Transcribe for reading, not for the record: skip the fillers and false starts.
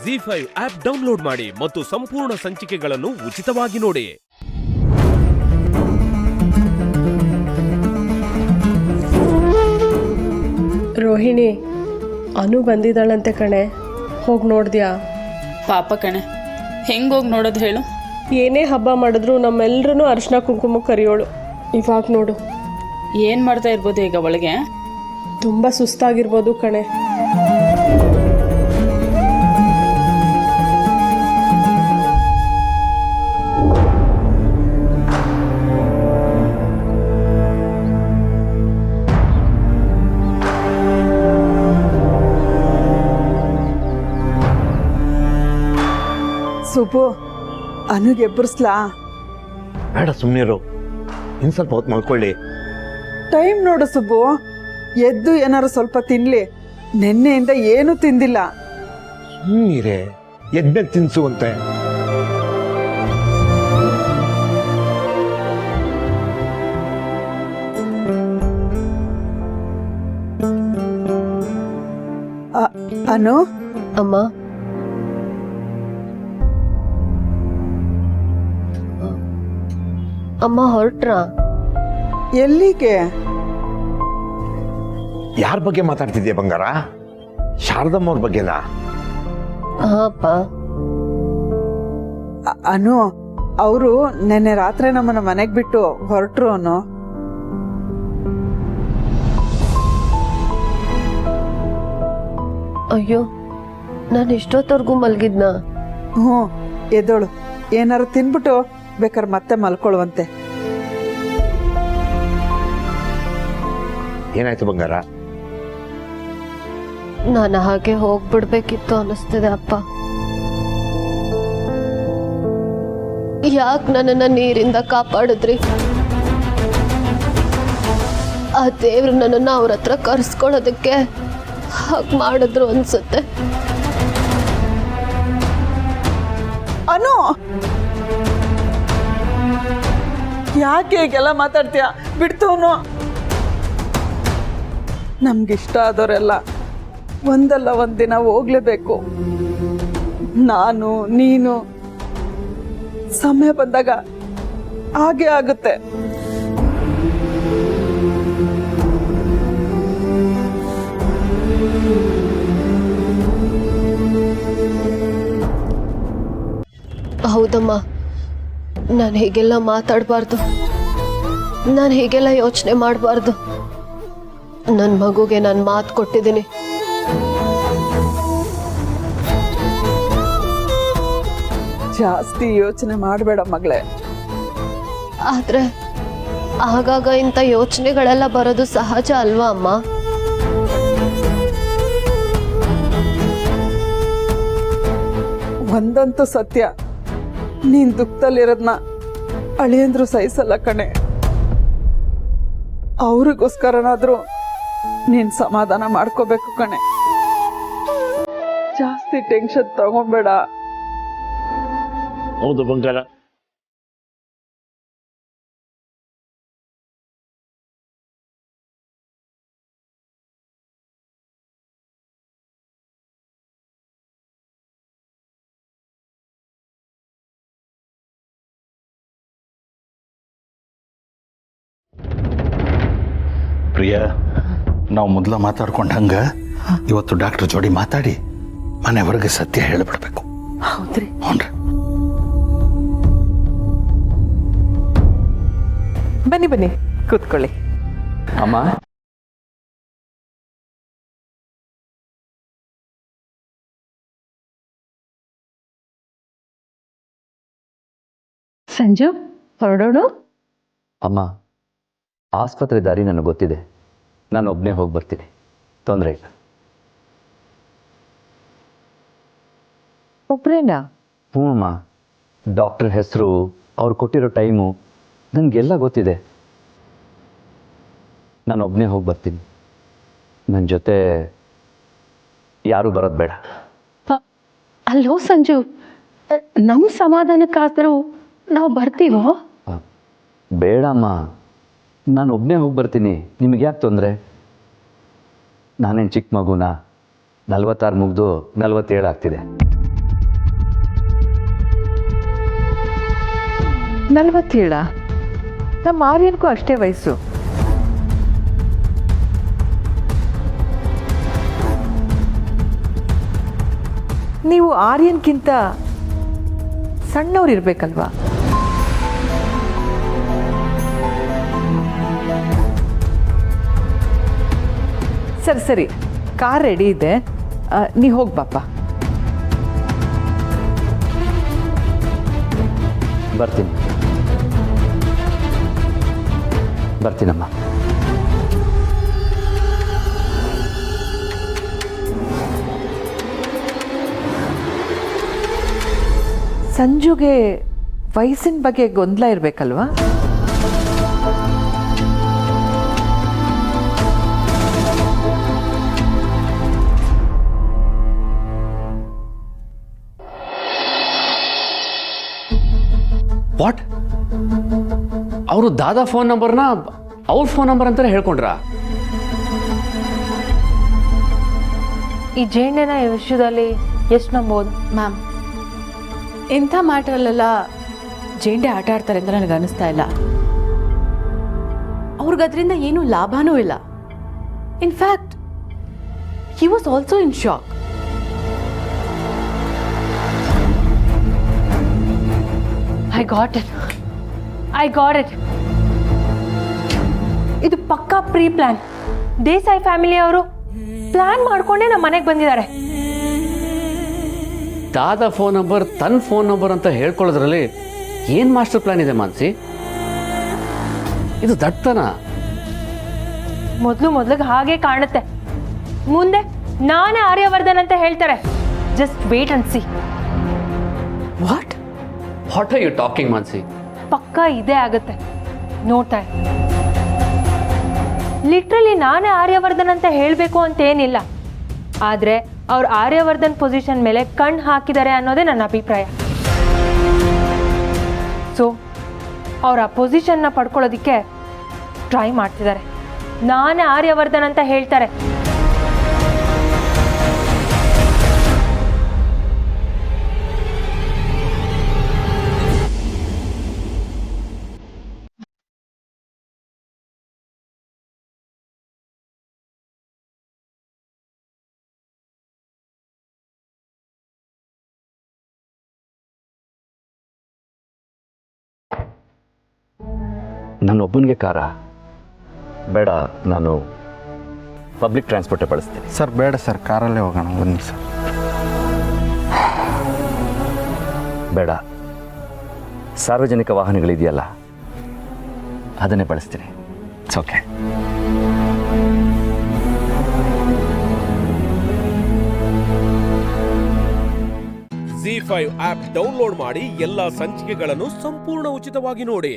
ZEE5 app download ಮಾಡಿ ಮತ್ತು ಸಂಪೂರ್ಣ ಸಂಚಿಕೆಗಳನ್ನು ಉಚಿತವಾಗಿ ನೋಡಿ. ರೋಹಿಣಿ, ಅನು ಬಂದಿದ್ದಾಳಂತೆ ಕಣೆ, ಹೋಗಿ ನೋಡಿದ್ಯಾ? ಪಾಪ ಕಣೆ, ಹೆಂಗೋಗಿ ನೋಡೋದು ಹೇಳು? ಏನೇ ಹಬ್ಬ ಮಾಡಿದ್ರು ನಮ್ಮೆಲ್ಲರೂ ಅರಿಶಿನ ಕುಂಕುಮ ಕರಿಯೋಳು. ಇವಾಗ ನೋಡು, ಏನು ಮಾಡ್ತಾ ಇರ್ಬೋದು ಈಗ ಒಳಗೆ? ತುಂಬ ಸುಸ್ತಾಗಿರ್ಬೋದು ಕಣೆ. ಸುಬ್ಬು, ಅನುಗೆ ಎಬ್ಬರಿಸ್ಲಾ? ಬೇಡ, ಸುಮ್ಮನಿರು. ಇನ್ನು ಸ್ವಲ್ಪ ಹೊತ್ತು ಮಲ್ಕೊಳ್ಳಿ. ಟೈಮ್ ನೋಡು ಸುಬ್ಬು, ಎದ್ದು ಏನಾರು ಸ್ವಲ್ಪ ತಿನ್ಲಿ. ನೆನ್ನೆಯಿಂದ ಏನೂ ತಿಂದಿಲ್ಲ. ಸುಮ್ಮನಿರೇ, ಎದ್ದೆ ತಿನ್ಸುವಂತೆ. ಅನು, ಅಮ್ಮ, ಅಮ್ಮ ಹೊರಟ್ರಾ? ಎಲ್ಲಿಗೆ? ಯಾರ ಬಗ್ಗೆ ಮಾತಾಡ್ತಿದ್ಯಾ ಬಂಗಾರ? ಶಾರದಮ್ಮ ಅವ್ರ ಬಗ್ಗೆನಾ? ಹಾಪ. ಅನು, ಅವರು ನೆನ್ನೆ ರಾತ್ರಿ ನಮ್ಮನ್ನ ಮನೆಗೆ ಬಿಟ್ಟು ಹೊರಟ್ರು. ಅನು, ಅಯ್ಯೋ, ನಾನು ಇಷ್ಟೊತ್ತವರೆಗೂ ಮಲಗಿದ್ನಾ? ಹ್ಞೂ, ಎದ್ದೋಳು. ಏನಾರು ತಿನ್ಬಿಟ್ಟು ಬೇಕಾದ್ರೆ ಮತ್ತೆ ಮಲ್ಕೊಳ್ಳುವಂತೆ. ಏನಾಯ್ತು ಬಂಗಾರ? ನಾನು ಹಾಗೆ ಹೋಗ್ಬಿಡ್ಬೇಕಿತ್ತು ಅನ್ನಿಸ್ತಿದೆ ಅಪ್ಪ. ಯಾಕೆ ನನ್ನನ್ನು ನೀರಿಂದ ಕಾಪಾಡಿದ್ರಿ? ಆ ದೇವ್ರು ನನ್ನನ್ನು ಅವ್ರ ಹತ್ರ ಕರ್ಸ್ಕೊಳ್ಳೋದಕ್ಕೆ ಹಾಗೆ ಮಾಡಿದ್ರು ಅನ್ಸುತ್ತೆ. ಅನು, ಯಾಕೆ ಹೀಗೆಲ್ಲ ಮಾತಾಡ್ತೀಯ? ಬಿಡ್ತವನು. ನಮ್ಗಿಷ್ಟ ಆದವರೆಲ್ಲ ಒಂದಲ್ಲ ಒಂದಿನ ಹೋಗ್ಲೇಬೇಕು. ನಾನು ನೀನು ಸಮಯ ಬಂದಾಗ ಹಾಗೆ ಆಗುತ್ತೆ. ಹೌದಮ್ಮ, ನಾನು ಹೀಗೆಲ್ಲ ಮಾತಾಡಬಾರ್ದು, ನಾನು ಹೀಗೆಲ್ಲ ಯೋಚನೆ ಮಾಡಬಾರ್ದು. ನನ್ನ ಮಗುಗೆ ನಾನು ಮಾತು ಕೊಟ್ಟಿದ್ದೀನಿ. ಜಾಸ್ತಿ ಯೋಚನೆ ಮಾಡಬೇಡ ಮಗಳೇ. ಆದ್ರೆ ಆಗಾಗ ಇಂಥ ಯೋಚನೆಗಳೆಲ್ಲ ಬರೋದು ಸಹಜ ಅಲ್ವಾ ಅಮ್ಮ? ಒಂದಂತೂ ಸತ್ಯ, ನೀನ್ ದುಃಖದಲ್ಲಿರೋದ್ನ ಅಳಿಯಂದ್ರು ಸಹಿಸಲ್ಲ ಕಣೆ. ಅವ್ರಿಗೋಸ್ಕರನಾದ್ರೂ ನೀನ್ ಸಮಾಧಾನ ಮಾಡ್ಕೋಬೇಕು ಕಣೆ. ಜಾಸ್ತಿ ಟೆನ್ಷನ್ ತಗೊಂಬೇಡ. ಹೌದು ಬಂಗಾರ, ಪ್ರಿಯಾ, ನಾವು ಮೊದಲ ಮಾತಾಡ್ಕೊಂಡಂಗೆ ಇವತ್ತು ಡಾಕ್ಟರ್ ಜೋಡಿ ಮಾತಾಡಿ ಮನೆವರೆಗೆ ಸತ್ಯ ಹೇಳಿಬಿಡ್ಬೇಕು. ಹೌದ್ರಿ? ಹ್ಞೂ. ಬನ್ನಿ ಬನ್ನಿ, ಕೂತ್ಕೊಳ್ಳಿ. ಅಮ್ಮ, ಸಂಜು, ಹೊರಡೋಣ? ಅಮ್ಮ, ಆಸ್ಪತ್ರೆ ದಾರಿ ನನಗೆ ಗೊತ್ತಿದೆ. ನಾನು ಒಬ್ಬನೇ ಹೋಗಿ ಬರ್ತೀನಿ, ತೊಂದರೆ ಇಲ್ಲ. ಒಬ್ರೇನಾ? ಹ್ಞೂ ಅಮ್ಮ, ಡಾಕ್ಟರ್ ಹೆಸರು, ಅವ್ರು ಕೊಟ್ಟಿರೋ ಟೈಮು ನನಗೆಲ್ಲ ಗೊತ್ತಿದೆ. ನಾನು ಒಬ್ಬನೇ ಹೋಗಿ ಬರ್ತೀನಿ. ನನ್ನ ಜೊತೆ ಯಾರೂ ಬರೋದು ಬೇಡ. ಅಲ್ಲೋ ಸಂಜು, ನಮ್ಮ ಸಮಾಧಾನಕ್ಕಾದರೂ ನಾವು ಬರ್ತೀವೋ? ಬೇಡಮ್ಮ, ನಾನು ಒಬ್ಬನೇ ಹೋಗಿ ಬರ್ತೀನಿ. ನಿಮಗೆ ಯಾಕೆ ತೊಂದರೆ? ನಾನೇನು ಚಿಕ್ಕ ಮಗುನಾ? 46 ಮುಗಿದು 47 ಆಗ್ತಿದೆ. 47 ನಮ್ಮ ಆರ್ಯನ್ಗೂ ಅಷ್ಟೇ ವಯಸ್ಸು. ನೀವು ಆರ್ಯನ್ಗಿಂತ ಸಣ್ಣವ್ರಿರ್ಬೇಕಲ್ವಾ? ಸರಿ ಸರಿ, ಕಾರ್ ರೆಡಿ ಇದೆ, ನೀ ಹೋಗಿ ಬಾಪ. ಬರ್ತೀನಮ್ಮ. ಸಂಜುಗೆ ವಯಸ್ಸಿನ ಬಗ್ಗೆ ಗೊಂದಲ ಇರಬೇಕಲ್ವಾ? ವಾಟ್? ಅವರು ದಾದಾ ಫೋನ್ ನಂಬರ್ನ ಅವ್ರ ಫೋನ್ ನಂಬರ್ ಅಂತಾನೆ ಹೇಳ್ಕೊಂಡ್ರಾ? ಈ ಜೇಂಡೆನ ಈ ವಿಷಯದಲ್ಲಿ ಎಷ್ಟು ನಂಬೋದು? ಮ್ಯಾಮ್, ಇಂಥ ಮ್ಯಾಟ್ರಲ್ಲೆಲ್ಲ ಜೇಂಡೆ ಆಟ ಆಡ್ತಾರೆ ಅಂತ ನನಗೆ ಅನಿಸ್ತಾ ಇಲ್ಲ. ಅವ್ರಿಗದ್ರಿಂದ ಏನೂ ಲಾಭನೂ ಇಲ್ಲ. In fact he was also in shock. I got it. ಇದು ಪಕ್ಕಾ ಪ್ರೀ ಪ್ಲಾನ್. ದೇಸಾಯಿ ಫ್ಯಾಮಿಲಿ ಅವರು ಪ್ಲಾನ್ ಮಾಡ್ಕೊಂಡೇ ನಮ್ಮ ಮನೆಗೆ ಬಂದಿದ್ದಾರೆ. ದಾದಾ ಫೋನ್ ನಂಬರ್ ತನ್ನ ಫೋನ್ ನಂಬರ್ ಅಂತ ಹೇಳ್ಕೊಳ್ಳೋದ್ರಲ್ಲಿ ಏನು ಮಾಸ್ಟರ್ ಪ್ಲಾನ್ ಇದೆ ಮಾನ್ಸಿ? ಇದು ದಟ್ಟತನ. ಮೊದಲಿಗೆ ಹಾಗೆ ಕಾಣುತ್ತೆ, ಮುಂದೆ ನಾನೇ ಆರ್ಯವರ್ಧನ್ ಅಂತ ಹೇಳ್ತಾರೆ. Just wait and see. What are you talking Mansi? ಪಕ್ಕಾ ಇದೇ ಆಗುತ್ತೆ, ನೋಡ್ತಾ ಲಿಟ್ರಲಿ ನಾನೇ ಆರ್ಯವರ್ಧನ್ ಅಂತ ಹೇಳಬೇಕು ಅಂತೇನಿಲ್ಲ, ಆದರೆ ಅವ್ರು ಆರ್ಯವರ್ಧನ್ ಪೊಸಿಷನ್ ಮೇಲೆ ಕಣ್ಣು ಹಾಕಿದ್ದಾರೆ ಅನ್ನೋದೇ ನನ್ನ ಅಭಿಪ್ರಾಯ. ಸೊ ಅವ್ರು ಆ ಪೊಸಿಷನ್ನ ಪಡ್ಕೊಳ್ಳೋದಕ್ಕೆ ಟ್ರೈ ಮಾಡ್ತಿದ್ದಾರೆ. ನಾನೇ ಆರ್ಯವರ್ಧನ್ ಅಂತ ಹೇಳ್ತಾರೆ. ನನ್ನೊಬ್ಬನಿಗೆ ಕಾರ ಬೇಡ, ನಾನು ಪಬ್ಲಿಕ್ ಟ್ರಾನ್ಸ್ಪೋರ್ಟೇ ಬಳಸ್ತೀನಿ. ಸರ್ ಬೇಡ ಸರ್, ಕಾರಲ್ಲೇ ಹೋಗೋಣ, ಬನ್ನಿ ಸರ್. ಬೇಡ, ಸಾರ್ವಜನಿಕ ವಾಹನಗಳಿದೆಯಲ್ಲ ಅದನ್ನೇ ಬಳಸ್ತೀನಿ. It's okay. ZEE5 app download ಮಾಡಿ ಎಲ್ಲಾ ಸಂಚಿಕೆಗಳನ್ನು ಸಂಪೂರ್ಣ ಉಚಿತವಾಗಿ ನೋಡಿ.